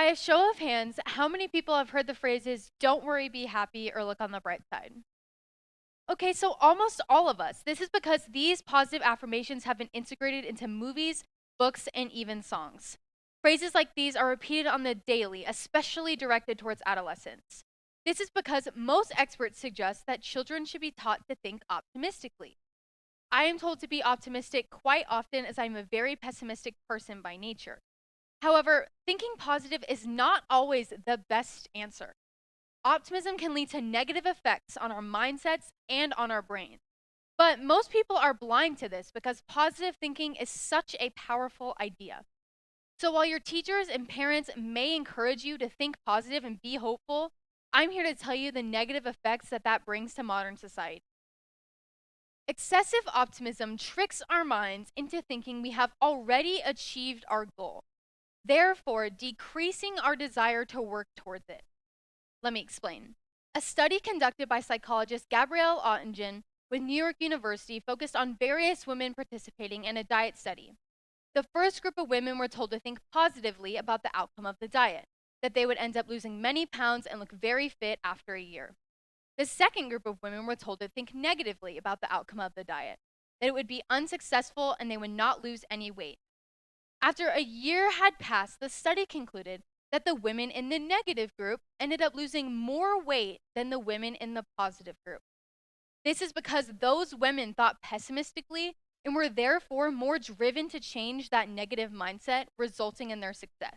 By a show of hands, how many people have heard the phrases, don't worry, be happy, or look on the bright side? Okay, so almost all of us. This is because these positive affirmations have been integrated into movies, books, and even songs. Phrases like these are repeated on the daily, especially directed towards adolescents. This is because most experts suggest that children should be taught to think optimistically. I am told to be optimistic quite often as I'm a very pessimistic person by nature. However, thinking positive is not always the best answer. Optimism can lead to negative effects on our mindsets and on our brains. But most people are blind to this because positive thinking is such a powerful idea. So while your teachers and parents may encourage you to think positive and be hopeful, I'm here to tell you the negative effects that brings to modern society. Excessive optimism tricks our minds into thinking we have already achieved our goal, therefore decreasing our desire to work towards it. Let me explain. A study conducted by psychologist Gabrielle Oettingen with New York University focused on various women participating in a diet study. The first group of women were told to think positively about the outcome of the diet, that they would end up losing many pounds and look very fit after a year. The second group of women were told to think negatively about the outcome of the diet, that it would be unsuccessful and they would not lose any weight. After a year had passed, the study concluded that the women in the negative group ended up losing more weight than the women in the positive group. This is because those women thought pessimistically and were therefore more driven to change that negative mindset, resulting in their success.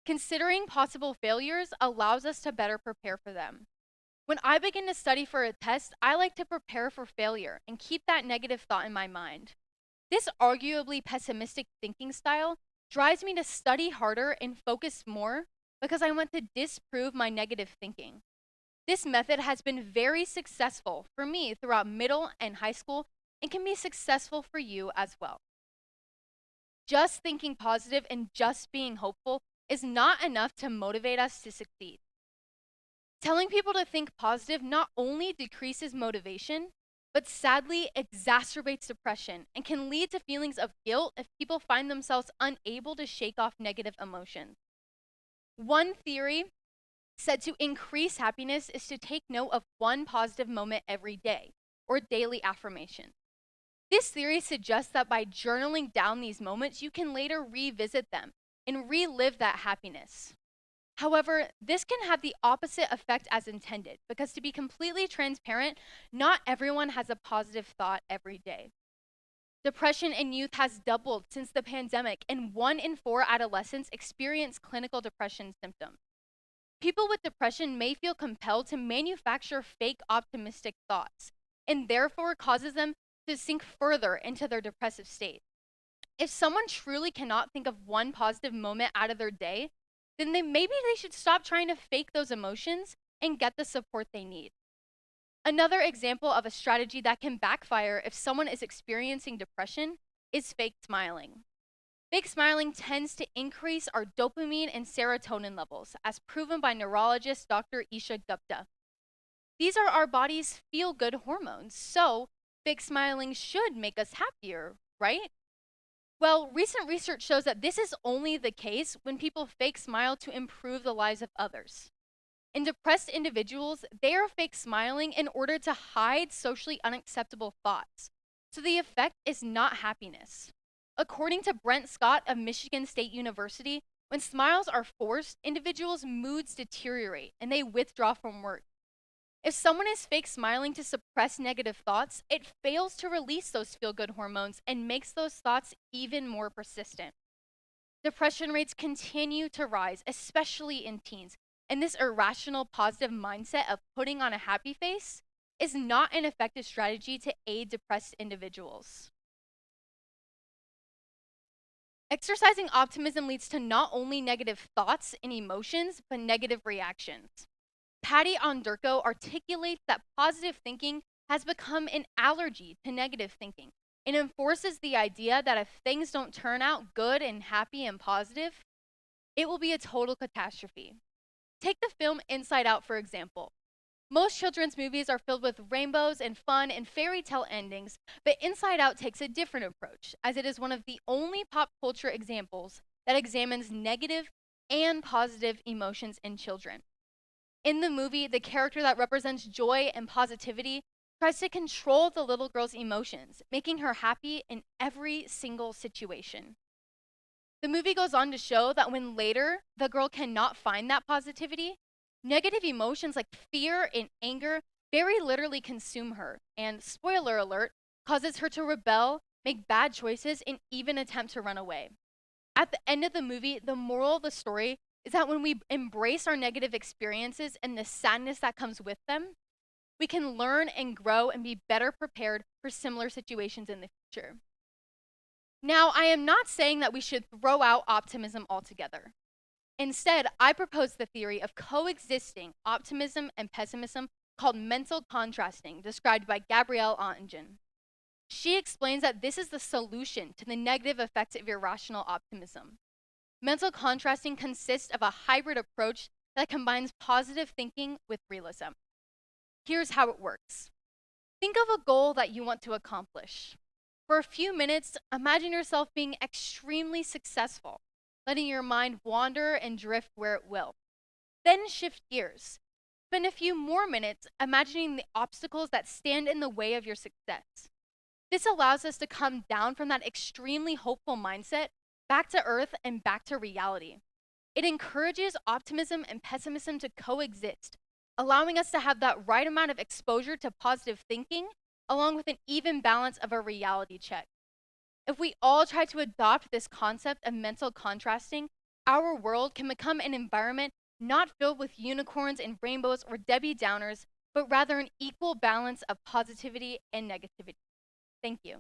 Considering possible failures allows us to better prepare for them. When I begin to study for a test, I like to prepare for failure and keep that negative thought in my mind. This arguably pessimistic thinking style drives me to study harder and focus more because I want to disprove my negative thinking. This method has been very successful for me throughout middle and high school and can be successful for you as well. Just thinking positive and just being hopeful is not enough to motivate us to succeed. Telling people to think positive not only decreases motivation, but sadly exacerbates depression and can lead to feelings of guilt if people find themselves unable to shake off negative emotions. One theory said to increase happiness is to take note of one positive moment every day, or daily affirmation. This theory suggests that by journaling down these moments, you can later revisit them and relive that happiness. However, this can have the opposite effect as intended, because to be completely transparent, not everyone has a positive thought every day. Depression in youth has doubled since the pandemic, and 1 in 4 adolescents experience clinical depression symptoms. People with depression may feel compelled to manufacture fake optimistic thoughts, and therefore causes them to sink further into their depressive state. If someone truly cannot think of one positive moment out of their day, then maybe they should stop trying to fake those emotions and get the support they need. Another example of a strategy that can backfire if someone is experiencing depression is fake smiling. Fake smiling tends to increase our dopamine and serotonin levels, as proven by neurologist Dr. Isha Gupta. These are our body's feel-good hormones, so fake smiling should make us happier, right? Well, recent research shows that this is only the case when people fake smile to improve the lives of others. In depressed individuals, they are fake smiling in order to hide socially unacceptable thoughts. So the effect is not happiness. According to Brent Scott of Michigan State University, when smiles are forced, individuals' moods deteriorate and they withdraw from work. If someone is fake smiling to suppress negative thoughts, it fails to release those feel-good hormones and makes those thoughts even more persistent. Depression rates continue to rise, especially in teens, and this irrational positive mindset of putting on a happy face is not an effective strategy to aid depressed individuals. Exercising optimism leads to not only negative thoughts and emotions, but negative reactions. Patty Ondurko articulates that positive thinking has become an allergy to negative thinking and enforces the idea that if things don't turn out good and happy and positive, it will be a total catastrophe. Take the film Inside Out, for example. Most children's movies are filled with rainbows and fun and fairy tale endings, but Inside Out takes a different approach, as it is one of the only pop culture examples that examines negative and positive emotions in children. In the movie, the character that represents joy and positivity tries to control the little girl's emotions, making her happy in every single situation. The movie goes on to show that when later the girl cannot find that positivity, negative emotions like fear and anger very literally consume her, and spoiler alert, causes her to rebel, make bad choices, and even attempt to run away. At the end of the movie, the moral of the story is that when we embrace our negative experiences and the sadness that comes with them, we can learn and grow and be better prepared for similar situations in the future. Now, I am not saying that we should throw out optimism altogether. Instead, I propose the theory of coexisting optimism and pessimism called mental contrasting, described by Gabrielle Oettingen. She explains that this is the solution to the negative effects of irrational optimism. Mental contrasting consists of a hybrid approach that combines positive thinking with realism. Here's how it works. Think of a goal that you want to accomplish. For a few minutes, imagine yourself being extremely successful, letting your mind wander and drift where it will. Then shift gears. Spend a few more minutes imagining the obstacles that stand in the way of your success. This allows us to come down from that extremely hopeful mindset back to earth and back to reality. It encourages optimism and pessimism to coexist, allowing us to have that right amount of exposure to positive thinking, along with an even balance of a reality check. If we all try to adopt this concept of mental contrasting, our world can become an environment not filled with unicorns and rainbows or Debbie Downers, but rather an equal balance of positivity and negativity. Thank you.